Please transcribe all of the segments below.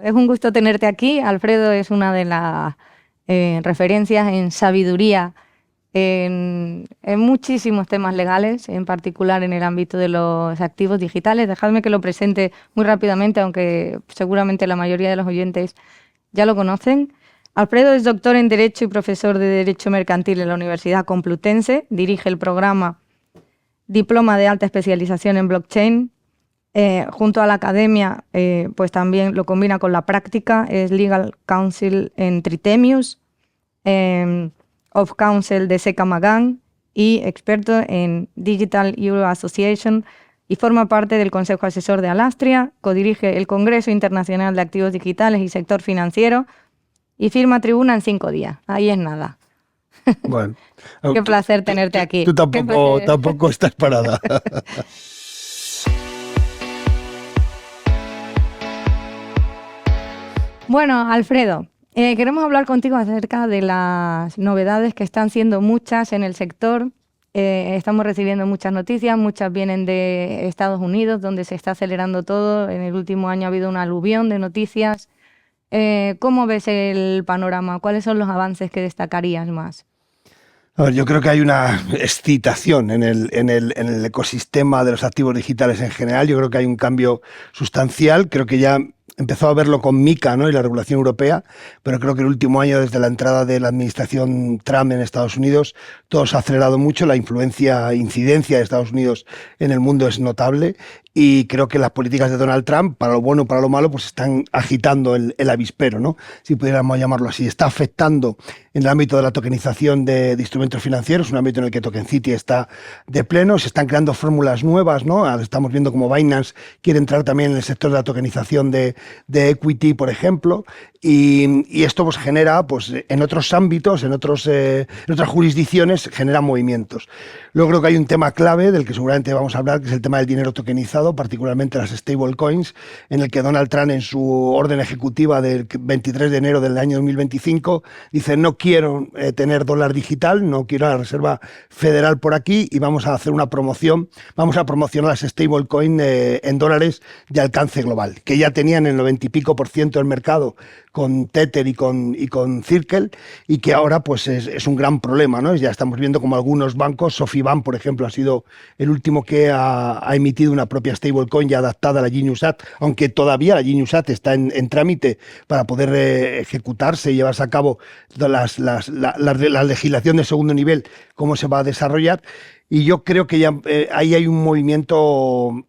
Es un gusto tenerte aquí. Alfredo es una de las referencias en sabiduría en muchísimos temas legales, en particular en el ámbito de los activos digitales. Dejadme que lo presente muy rápidamente, aunque seguramente la mayoría de los oyentes ya lo conocen. Alfredo es doctor en Derecho y profesor de Derecho Mercantil en la Universidad Complutense. Dirige el programa Diploma de Alta Especialización en Blockchain. Junto a la academia, pues también lo combina con la práctica. Es Legal Counsel en Tritemius, of Counsel de Seca Magan y experto en Digital Euro Association, y forma parte del Consejo Asesor de Alastria, codirige el Congreso Internacional de Activos Digitales y Sector Financiero y firma tribuna en 5 días. Ahí es nada. Bueno, Qué placer tenerte aquí. Tú tampoco estás parada. Bueno, Alfredo, queremos hablar contigo acerca de las novedades que están siendo muchas en el sector. Estamos recibiendo muchas noticias, muchas vienen de Estados Unidos, donde se está acelerando todo. En el último año ha habido una aluvión de noticias. ¿Cómo ves el panorama? ¿Cuáles son los avances que destacarías más? A ver, yo creo que hay una excitación en el ecosistema de los activos digitales en general. Yo creo que hay un cambio sustancial. Creo que ya empezó a verlo con MiCA, ¿no?, y la regulación europea, pero creo que el último año, desde la entrada de la administración Trump en Estados Unidos, todo se ha acelerado mucho. La incidencia de Estados Unidos en el mundo es notable, y creo que las políticas de Donald Trump, para lo bueno o para lo malo, pues están agitando el avispero, ¿no?, si pudiéramos llamarlo así. Está afectando en el ámbito de la tokenización de instrumentos financieros, un ámbito en el que Token City está de pleno. Se están creando fórmulas nuevas, ¿no? Estamos viendo cómo Binance quiere entrar también en el sector de la tokenización de equity, por ejemplo, y esto pues genera, pues, en otros ámbitos, en otras jurisdicciones, genera movimientos. Luego creo que hay un tema clave del que seguramente vamos a hablar, que es el tema del dinero tokenizado, particularmente las stablecoins, en el que Donald Trump, en su orden ejecutiva del 23 de enero del año 2025, dice: no quiero tener dólar digital, no quiero a la Reserva Federal por aquí, y vamos a hacer una promoción, vamos a promocionar las stablecoins en dólares de alcance global, que ya tenían el 90 y pico % del mercado con Tether y con Circle, y que ahora pues es un gran problema, ¿no? Ya estamos viendo como algunos bancos, SofiBank, por ejemplo, ha sido el último que ha emitido una propia stablecoin ya adaptada a la GeniusAT, aunque todavía la GeniusAT está en trámite para poder ejecutarse y llevarse a cabo la legislación de segundo nivel, cómo se va a desarrollar. Y yo creo que ya ahí hay un movimiento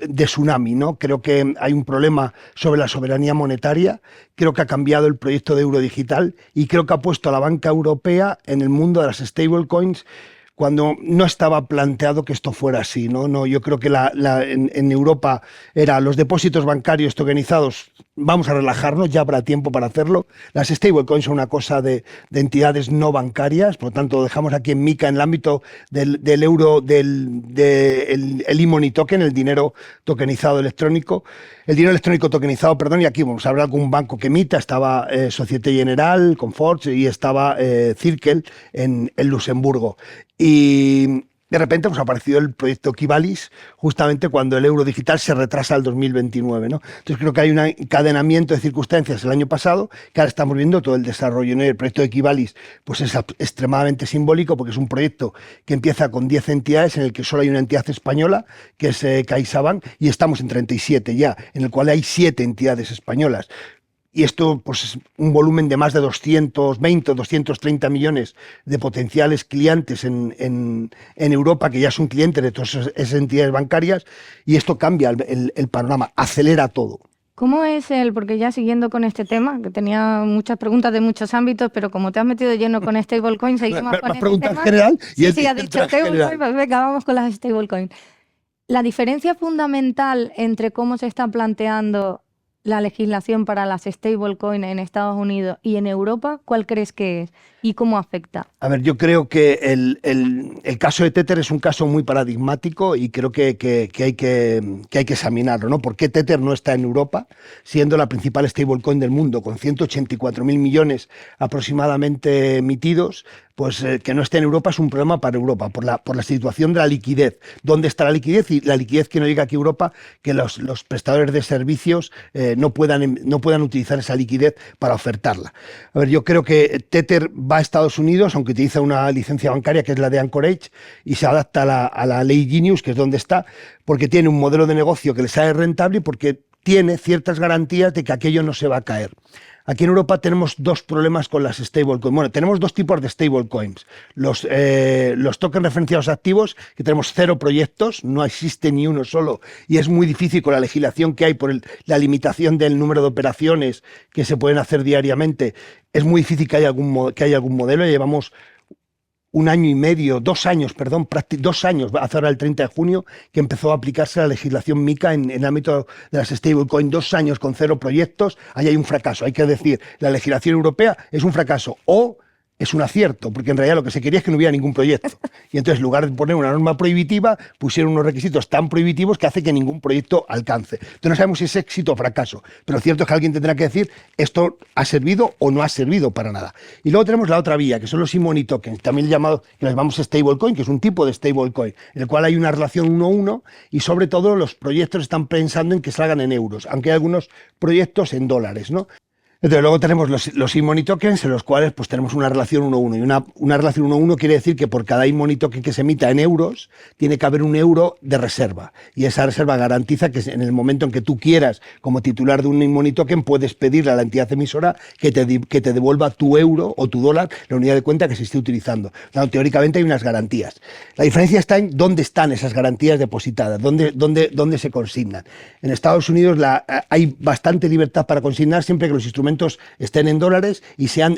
de tsunami, ¿no? Creo que hay un problema sobre la soberanía monetaria. Creo que ha cambiado el proyecto de euro digital, y creo que ha puesto a la banca europea en el mundo de las stablecoins cuando no estaba planteado que esto fuera así, ¿no? Yo creo que en Europa era los depósitos bancarios tokenizados. Vamos a relajarnos, ya habrá tiempo para hacerlo. Las stablecoins son una cosa de entidades no bancarias, por lo tanto lo dejamos aquí en MiCA, en el ámbito del euro, el e-money token, el dinero tokenizado electrónico. El dinero electrónico tokenizado, perdón, y aquí vamos a hablar con un banco que emita. Estaba Société Générale, Comfort, y estaba Circle en Luxemburgo. Y de repente pues, ha aparecido el proyecto Equivalis justamente cuando el euro digital se retrasa al 2029, ¿no? Entonces creo que hay un encadenamiento de circunstancias el año pasado, que ahora estamos viendo todo el desarrollo, ¿no? Y el proyecto Equivalis pues es extremadamente simbólico, porque es un proyecto que empieza con 10 entidades, en el que solo hay una entidad española, que es CaixaBank, y estamos en 37 ya, en el cual hay 7 entidades españolas. Y esto pues, es un volumen de más de 220 o 230 millones de potenciales clientes en Europa, que ya son clientes de todas esas entidades bancarias, y esto cambia el panorama, acelera todo. ¿Cómo es porque ya siguiendo con este tema, que tenía muchas preguntas de muchos ámbitos, pero como te has metido lleno con stablecoins, seguimos con este preguntas tema? general. Sí, has dicho stablecoin, pues venga, vamos con las stablecoins. La diferencia fundamental entre cómo se está planteando la legislación para las stablecoins en Estados Unidos y en Europa, ¿cuál crees que es y cómo afecta? A ver, yo creo que el caso de Tether es un caso muy paradigmático, y creo que hay que examinarlo, ¿no? ¿Por qué Tether no está en Europa, siendo la principal stablecoin del mundo, con 184.000 millones aproximadamente emitidos? Pues que no esté en Europa es un problema para Europa, por la situación de la liquidez. ¿Dónde está la liquidez? Y la liquidez que no llega aquí a Europa, que los prestadores de servicios no puedan utilizar esa liquidez para ofertarla. A ver, yo creo que Tether va a Estados Unidos, aunque utiliza una licencia bancaria que es la de Anchorage, y se adapta a la ley Genius, que es donde está, porque tiene un modelo de negocio que le sale rentable y porque tiene ciertas garantías de que aquello no se va a caer. Aquí en Europa tenemos dos problemas con las stablecoins. Bueno, tenemos dos tipos de stablecoins. Los tokens referenciados activos, que tenemos 0 proyectos, no existe ni uno solo, y es muy difícil con la legislación que hay por la limitación del número de operaciones que se pueden hacer diariamente. Es muy difícil que haya algún modelo. Llevamos 1 año y medio, 2 años, perdón, 2 años, hace ahora el 30 de junio, que empezó a aplicarse la legislación MiCA en el ámbito de las stablecoins. 2 años con 0 proyectos, ahí hay un fracaso. Hay que decir, la legislación europea es un fracaso o es un acierto, porque en realidad lo que se quería es que no hubiera ningún proyecto. Y entonces, en lugar de poner una norma prohibitiva, pusieron unos requisitos tan prohibitivos que hace que ningún proyecto alcance. Entonces no sabemos si es éxito o fracaso, pero lo cierto es que alguien tendrá que decir esto ha servido o no ha servido para nada. Y luego tenemos la otra vía, que son los e-money tokens, también llamados, que les llamamos stablecoin, que es un tipo de stablecoin, en el cual hay una relación 1-1 y sobre todo los proyectos están pensando en que salgan en euros, aunque hay algunos proyectos en dólares, ¿no? Entonces, luego tenemos los e-money tokens, en los cuales pues, tenemos una relación 1-1. Y una relación 1-1 quiere decir que por cada e-money token que se emita en euros, tiene que haber 1 euro de reserva. Y esa reserva garantiza que en el momento en que tú quieras, como titular de un e-money token, puedes pedirle a la entidad emisora que te devuelva tu euro o tu dólar, la unidad de cuenta que se esté utilizando. Claro, teóricamente hay unas garantías. La diferencia está en dónde están esas garantías depositadas, dónde se consignan. En Estados Unidos hay bastante libertad para consignar siempre que los instrumentos estén en dólares y sean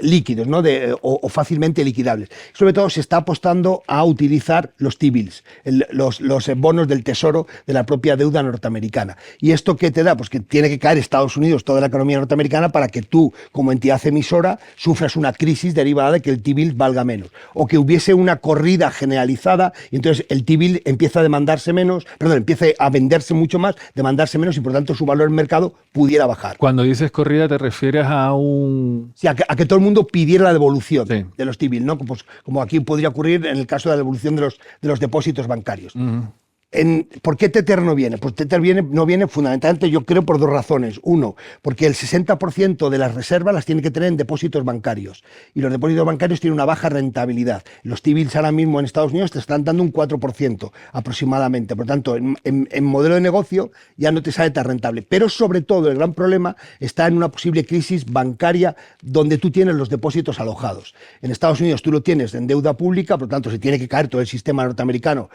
líquidos, ¿no? o fácilmente liquidables. Sobre todo se está apostando a utilizar los T-bills, los bonos del tesoro de la propia deuda norteamericana. ¿Y esto qué te da? Pues que tiene que caer Estados Unidos, toda la economía norteamericana, para que tú, como entidad emisora, sufras una crisis derivada de que el T-bill valga menos. O que hubiese una corrida generalizada y entonces el T-bill empieza a venderse mucho más, demandarse menos y por tanto su valor en mercado pudiera bajar. Cuando dices corrida te refieres a un... Sí, a que todo el mundo pidiera la devolución sí. de los T-bills, ¿no? Pues, como aquí podría ocurrir en el caso de la devolución de los depósitos bancarios. ¿Por qué Tether no viene? Pues Tether no viene fundamentalmente, yo creo, por 2 razones. Uno, porque el 60% de las reservas las tiene que tener en depósitos bancarios. Y los depósitos bancarios tienen una baja rentabilidad. Los T-bills ahora mismo en Estados Unidos te están dando un 4% aproximadamente. Por tanto, en modelo de negocio ya no te sale tan rentable. Pero sobre todo el gran problema está en una posible crisis bancaria donde tú tienes los depósitos alojados. En Estados Unidos tú lo tienes en deuda pública, por lo tanto se tiene que caer todo el sistema norteamericano.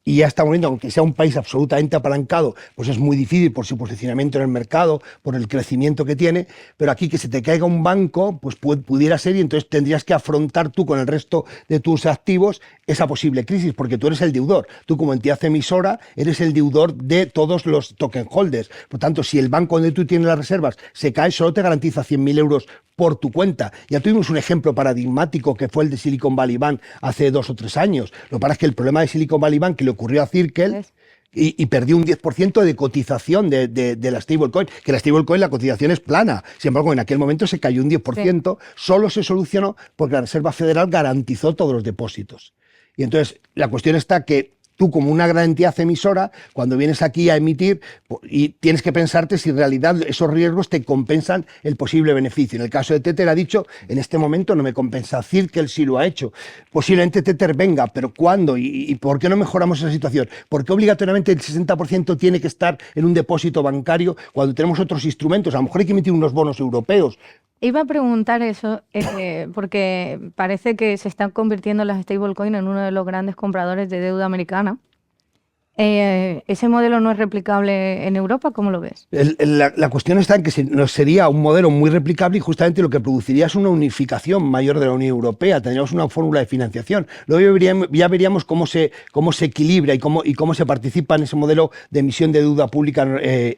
Y ya estamos viendo, aunque sea un país absolutamente apalancado, pues es muy difícil por su posicionamiento en el mercado, por el crecimiento que tiene, pero aquí que se te caiga un banco, pues pudiera ser y entonces tendrías que afrontar tú con el resto de tus activos esa posible crisis, porque tú eres el deudor. Tú como entidad emisora eres el deudor de todos los token holders. Por tanto, si el banco donde tú tienes las reservas se cae, solo te garantiza 100.000 euros por tu cuenta. Ya tuvimos un ejemplo paradigmático que fue el de Silicon Valley Bank hace 2 o 3 años. Lo que pasa es que el problema de Silicon Valley Bank que le ocurrió a Circle y perdió un 10% de cotización de la stablecoin, que la stablecoin la cotización es plana. Sin embargo, en aquel momento se cayó un 10%, solo se solucionó porque la Reserva Federal garantizó todos los depósitos. Y entonces la cuestión está que tú, como una gran entidad emisora, cuando vienes aquí a emitir, y tienes que pensarte si en realidad esos riesgos te compensan el posible beneficio. En el caso de Tether ha dicho, en este momento no me compensa. Circle sí lo ha hecho. Posiblemente Tether venga, pero ¿cuándo? ¿Y por qué no mejoramos esa situación? ¿Por qué obligatoriamente el 60% tiene que estar en un depósito bancario cuando tenemos otros instrumentos? A lo mejor hay que emitir unos bonos europeos. Iba a preguntar eso, porque parece que se están convirtiendo las stablecoins en uno de los grandes compradores de deuda americana. ¿Ese modelo no es replicable en Europa? ¿Cómo lo ves? La cuestión está en que sería un modelo muy replicable y justamente lo que produciría es una unificación mayor de la Unión Europea. Tendríamos una fórmula de financiación. Luego ya veríamos cómo se equilibra y cómo se participa en ese modelo de emisión de deuda pública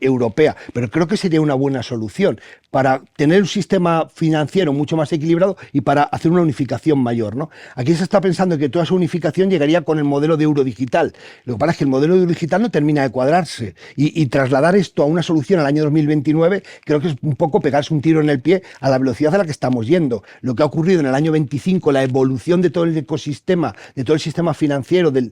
europea. Pero creo que sería una buena solución para tener un sistema financiero mucho más equilibrado y para hacer una unificación mayor, ¿no? Aquí se está pensando que toda esa unificación llegaría con el modelo de euro digital. Lo que pasa es que el modelo de euro digital no termina de cuadrarse y trasladar esto a una solución al año 2029 creo que es un poco pegarse un tiro en el pie a la velocidad a la que estamos yendo. Lo que ha ocurrido en el año 25, la evolución de todo el ecosistema, de todo el sistema financiero, de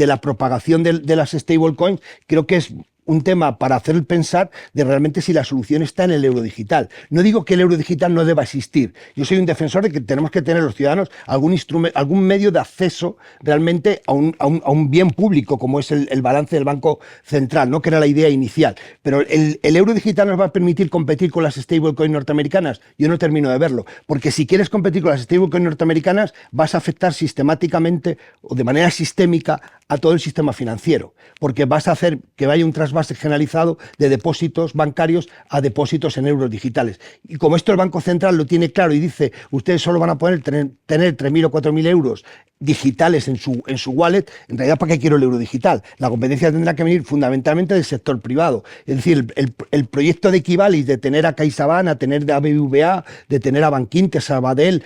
la propagación de las stablecoins, creo que es un tema para hacer pensar de realmente si la solución está en el euro digital. No digo que el euro digital no deba existir. Yo soy un defensor de que tenemos que tener los ciudadanos algún medio de acceso realmente a un bien público, como es el balance del Banco Central, ¿no? Que era la idea inicial. Pero el euro digital nos va a permitir competir con las stablecoins norteamericanas. Yo no termino de verlo, porque si quieres competir con las stablecoins norteamericanas, vas a afectar sistemáticamente o de manera sistémica a todo el sistema financiero, porque vas a hacer que vaya un trasvase generalizado de depósitos bancarios a depósitos en euros digitales. Y como esto el Banco Central lo tiene claro y dice, ustedes solo van a poder tener 3.000 o 4.000 euros digitales en su wallet, en realidad, ¿para qué quiero el euro digital? La competencia tendrá que venir fundamentalmente del sector privado. Es decir, el proyecto de Equivalis, de tener a CaixaBank, a tener a BBVA, de tener a Bankinter, Sabadell,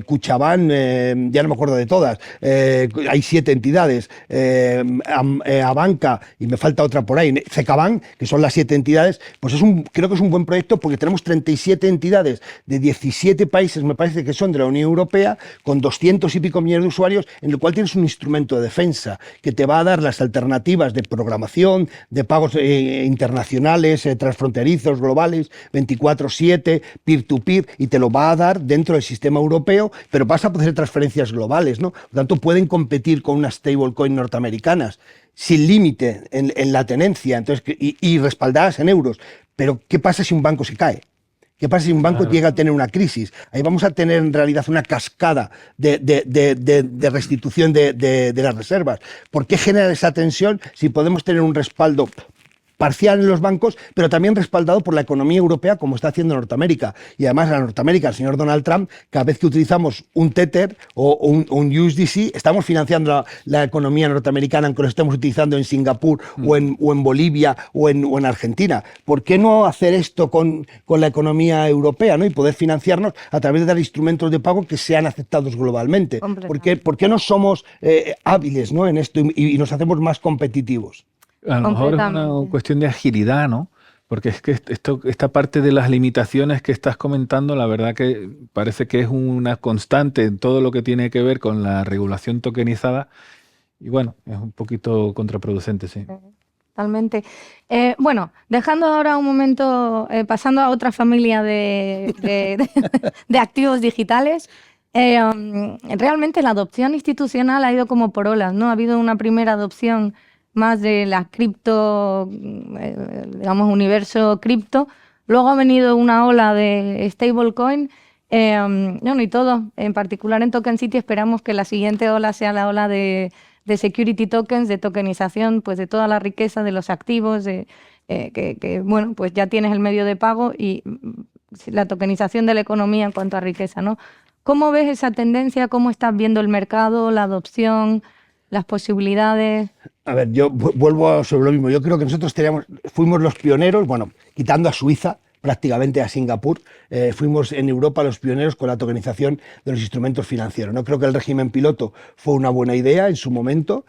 Cuchabank, ya no me acuerdo de todas, hay 7 entidades, a Banca, y me falta otra por ahí, CecaBank, que son las 7 entidades, pues creo que es un buen proyecto porque tenemos 37 entidades de 17 países, me parece que son de la Unión Europea, con 200 y pico millones de usuarios, en el cual tienes un instrumento de defensa que te va a dar las alternativas de programación, de pagos internacionales, transfronterizos, globales, 24/7, peer-to-peer, y te lo va a dar dentro del sistema europeo, pero vas a poder hacer transferencias globales, ¿no? Por lo tanto, pueden competir con unas stablecoin norteamericanas sin límite en la tenencia, entonces, y respaldadas en euros. Pero, ¿qué pasa si un banco se cae? ¿Qué pasa si un banco llega a tener una crisis? Ahí vamos a tener en realidad una cascada de restitución de las reservas. ¿Por qué genera esa tensión si podemos tener un respaldo parcial en los bancos, pero también respaldado por la economía europea, como está haciendo Norteamérica? Y además a Norteamérica, el señor Donald Trump, cada vez que utilizamos un Tether o un USDC, estamos financiando la economía norteamericana, aunque lo estemos utilizando en Singapur o en Bolivia o en Argentina. ¿Por qué no hacer esto con la economía europea, ¿no? Y poder financiarnos a través de dar instrumentos de pago que sean aceptados globalmente? ¿Por qué no somos hábiles, ¿no? en esto y nos hacemos más competitivos? A lo mejor es una cuestión de agilidad, ¿no? Porque es que esta parte de las limitaciones que estás comentando, la verdad que parece que es una constante en todo lo que tiene que ver con la regulación tokenizada y bueno, es un poquito contraproducente, sí. Totalmente. Bueno, dejando ahora un momento, pasando a otra familia de activos digitales, realmente la adopción institucional ha ido como por olas, ¿no? Ha habido una primera adopción más de la cripto, digamos, universo cripto. Luego ha venido una ola de stablecoin. Bueno, y todo, en particular en Token City, esperamos que la siguiente ola sea la ola de security tokens, de tokenización, pues de toda la riqueza de los activos, que bueno, pues ya tienes el medio de pago y la tokenización de la economía en cuanto a riqueza, ¿no? ¿Cómo ves esa tendencia? ¿Cómo estás viendo el mercado, la adopción, las posibilidades? A ver, yo vuelvo sobre lo mismo. Yo creo que nosotros fuimos los pioneros, bueno, quitando a Suiza, prácticamente a Singapur, fuimos en Europa los pioneros con la tokenización de los instrumentos financieros. No creo que el régimen piloto fue una buena idea en su momento,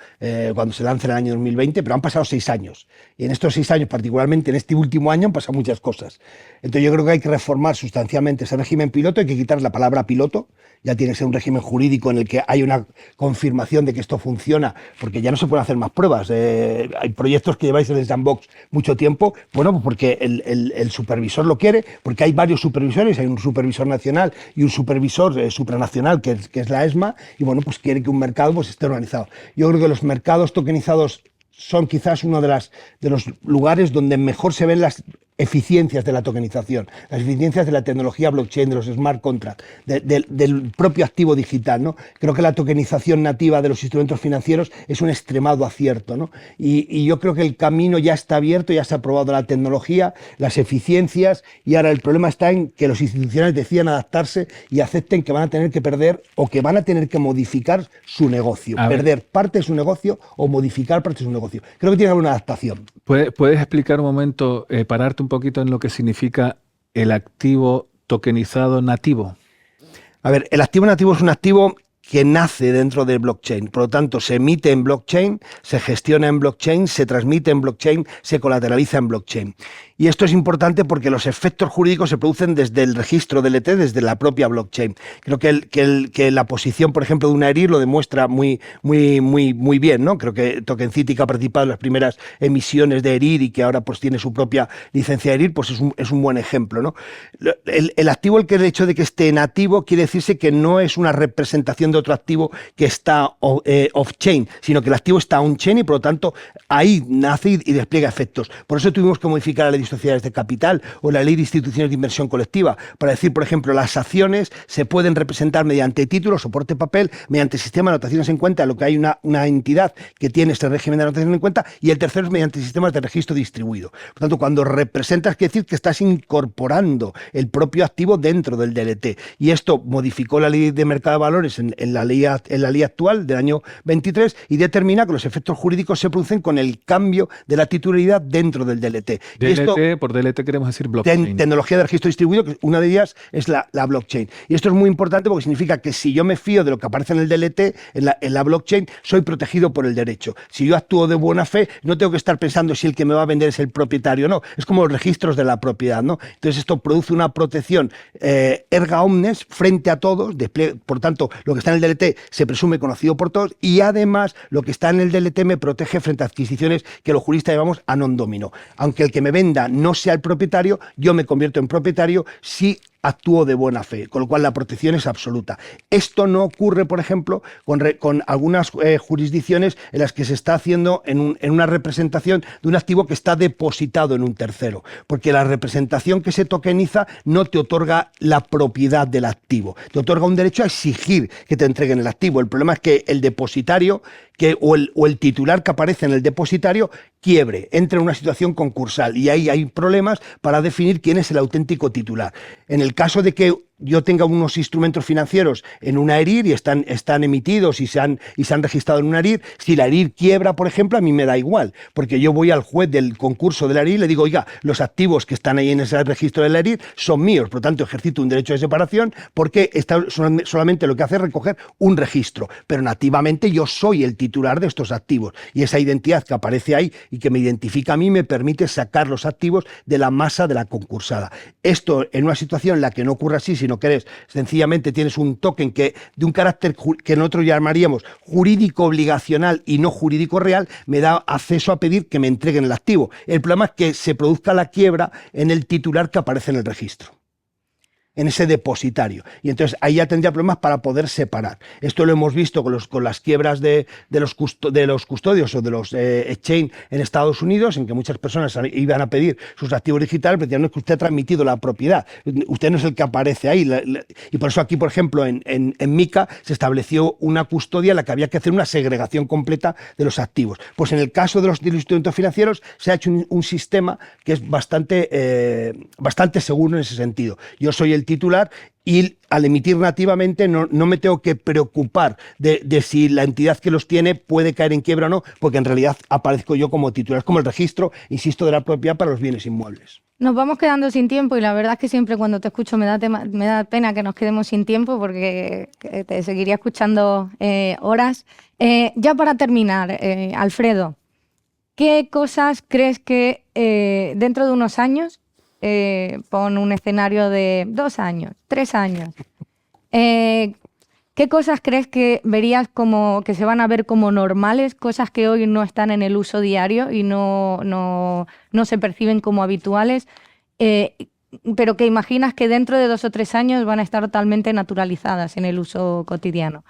cuando se lanza en el año 2020, pero han pasado 6 años. Y en estos 6 años, particularmente en este último año, han pasado muchas cosas. Entonces yo creo que hay que reformar sustancialmente ese régimen piloto, hay que quitar la palabra piloto, ya tiene que ser un régimen jurídico en el que hay una confirmación de que esto funciona, porque ya no se pueden hacer más pruebas. Hay proyectos que lleváis en el sandbox mucho tiempo, bueno, pues porque el supervisor lo quiere, porque hay varios supervisores, hay un supervisor nacional y un supervisor supranacional, que es la ESMA, y bueno, pues quiere que un mercado pues esté organizado. Yo creo que los mercados tokenizados son quizás uno de los lugares donde mejor se ven las eficiencias de la tokenización, las eficiencias de la tecnología blockchain, de los smart contracts, del propio activo digital, ¿no? Creo que la tokenización nativa de los instrumentos financieros es un extremado acierto, ¿no? Y yo creo que el camino ya está abierto, ya se ha probado la tecnología, las eficiencias, y ahora el problema está en que los institucionales decidan adaptarse y acepten que van a tener que perder o que van a tener que modificar su negocio, perder parte de su negocio o modificar parte de su negocio. Creo que tiene que haber una adaptación. ¿Puedes explicar un momento, pararte un poquito en lo que significa el activo tokenizado nativo? A ver, el activo nativo es un activo que nace dentro del blockchain. Por lo tanto, se emite en blockchain, se gestiona en blockchain, se transmite en blockchain, se colateraliza en blockchain. Y esto es importante porque los efectos jurídicos se producen desde el registro DLT, desde la propia blockchain. Creo que la posición, por ejemplo, de una ERIR lo demuestra muy bien, ¿no? Creo que Tokencity, que ha participado en las primeras emisiones de ERIR y que ahora pues tiene su propia licencia de ERIR, pues es un buen ejemplo, ¿no? El activo, el hecho de que esté nativo, quiere decirse que no es una representación de otro activo que está off-chain, sino que el activo está on-chain y por lo tanto ahí nace y despliega efectos. Por eso tuvimos que modificar la ley de sociedades de capital o la ley de instituciones de inversión colectiva para decir, por ejemplo, las acciones se pueden representar mediante título, soporte papel, mediante sistema de anotaciones en cuenta, lo que hay una entidad que tiene este régimen de anotaciones en cuenta, y el tercero es mediante sistemas de registro distribuido. Por tanto, cuando representas, quiere decir que estás incorporando el propio activo dentro del DLT. Y esto modificó la ley de mercado de valores en la ley actual del año 23 y determina que los efectos jurídicos se producen con el cambio de la titularidad dentro del DLT. Por DLT queremos decir blockchain. Tecnología de registro distribuido, que una de ellas es la blockchain. Y esto es muy importante porque significa que si yo me fío de lo que aparece en el DLT, en la blockchain, soy protegido por el derecho. Si yo actúo de buena fe, no tengo que estar pensando si el que me va a vender es el propietario o no. Es como los registros de la propiedad, ¿no? Entonces esto produce una protección erga omnes frente a todos. Por tanto, lo que está en el DLT se presume conocido por todos y además lo que está en el DLT me protege frente a adquisiciones que los juristas llamamos a non domino. Aunque el que me venda no sea el propietario, yo me convierto en propietario si actúo de buena fe, con lo cual la protección es absoluta. Esto no ocurre, por ejemplo, con algunas jurisdicciones en las que se está haciendo en una representación de un activo que está depositado en un tercero, porque la representación que se tokeniza no te otorga la propiedad del activo, te otorga un derecho a exigir que te entreguen el activo. El problema es que el depositario o el titular que aparece en el depositario quiebre, entra en una situación concursal y ahí hay problemas para definir quién es el auténtico titular. En el caso de que yo tenga unos instrumentos financieros en una ERIR y están emitidos y se han registrado en una ERIR, si la ERIR quiebra, por ejemplo, a mí me da igual, porque yo voy al juez del concurso de la ERIR y le digo, oiga, los activos que están ahí en ese registro de la ERIR son míos, por lo tanto ejercito un derecho de separación porque solamente lo que hace es recoger un registro, pero nativamente yo soy el titular de estos activos y esa identidad que aparece ahí y que me identifica a mí me permite sacar los activos de la masa de la concursada. Esto en una situación en la que no ocurre así, sino que sencillamente tienes un token de un carácter que nosotros llamaríamos jurídico obligacional y no jurídico real, me da acceso a pedir que me entreguen el activo. El problema es que se produzca la quiebra en el titular que aparece en el registro, en ese depositario. Y entonces ahí ya tendría problemas para poder separar. Esto lo hemos visto con las quiebras de los custodios o de los exchange en Estados Unidos, en que muchas personas iban a pedir sus activos digitales, pero decían, no, es que usted ha transmitido la propiedad, usted no es el que aparece ahí. Y por eso aquí, por ejemplo, en MiCA se estableció una custodia en la que había que hacer una segregación completa de los activos. Pues en el caso de los instrumentos financieros se ha hecho un sistema que es bastante seguro en ese sentido. Yo soy el titular y al emitir nativamente no me tengo que preocupar de si la entidad que los tiene puede caer en quiebra o no, porque en realidad aparezco yo como titular. Es como el registro, insisto, de la propiedad para los bienes inmuebles. Nos vamos quedando sin tiempo y la verdad es que siempre cuando te escucho me da pena que nos quedemos sin tiempo porque te seguiría escuchando horas. Ya para terminar, Alfredo, ¿qué cosas crees que dentro de unos años, pon un escenario de 2 años, 3 años, ¿qué cosas crees que verías como que se van a ver como normales, cosas que hoy no están en el uso diario y no se perciben como habituales, pero que imaginas que dentro de 2 o 3 años van a estar totalmente naturalizadas en el uso cotidiano?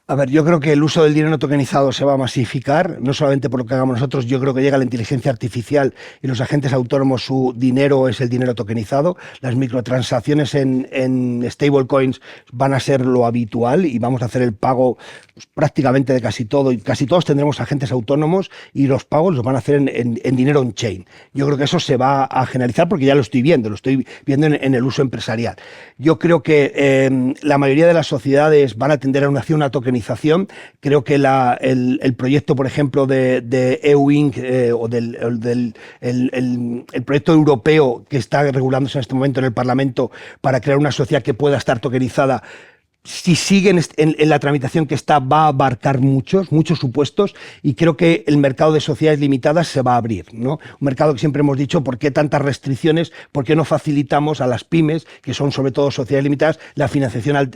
A ver, yo creo que el uso del dinero tokenizado se va a masificar, no solamente por lo que hagamos nosotros, yo creo que llega la inteligencia artificial y los agentes autónomos, su dinero es el dinero tokenizado. Las microtransacciones en stablecoins van a ser lo habitual y vamos a hacer el pago pues, prácticamente de casi todo, y casi todos tendremos agentes autónomos y los pagos los van a hacer en dinero on-chain. Yo creo que eso se va a generalizar porque ya lo estoy viendo en el uso empresarial. Yo creo que la mayoría de las sociedades van a tender hacia una tokenización. Creo que el proyecto, por ejemplo, de EU Inc. O el proyecto europeo que está regulándose en este momento en el Parlamento para crear una sociedad que pueda estar tokenizada, si siguen en la tramitación que está, va a abarcar muchos supuestos, y creo que el mercado de sociedades limitadas se va a abrir, ¿no? Un mercado que siempre hemos dicho, ¿por qué tantas restricciones? ¿Por qué no facilitamos a las pymes, que son sobre todo sociedades limitadas, la financiación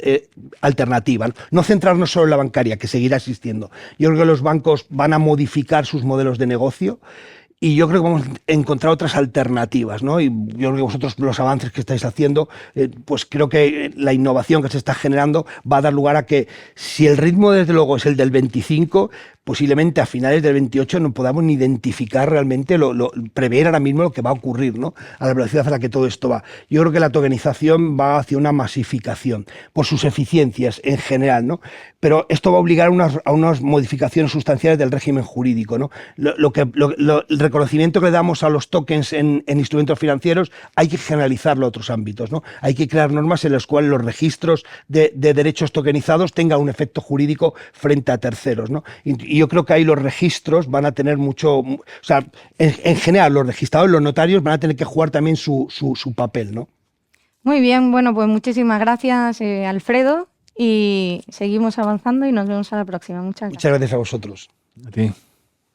alternativa? No centrarnos solo en la bancaria, que seguirá existiendo. Yo creo que los bancos van a modificar sus modelos de negocio, y yo creo que vamos a encontrar otras alternativas, ¿no? Y yo creo que vosotros, los avances que estáis haciendo, pues creo que la innovación que se está generando va a dar lugar a que, si el ritmo desde luego es el del 25, posiblemente a finales del 28 no podamos ni identificar realmente, prever ahora mismo lo que va a ocurrir, ¿no? A la velocidad a la que todo esto va. Yo creo que la tokenización va hacia una masificación por sus eficiencias en general, ¿no? Pero esto va a obligar a unas modificaciones sustanciales del régimen jurídico, ¿no? El reconocimiento que le damos a los tokens en instrumentos financieros hay que generalizarlo a otros ámbitos, ¿no? Hay que crear normas en las cuales los registros de derechos tokenizados tengan un efecto jurídico frente a terceros, ¿no? Y yo creo que ahí los registros van a tener mucho... O sea, en general, los registradores, los notarios van a tener que jugar también su papel, ¿no? Muy bien, bueno, pues muchísimas gracias, Alfredo, y seguimos avanzando y nos vemos a la próxima. Muchas gracias. Muchas gracias a vosotros. A ti.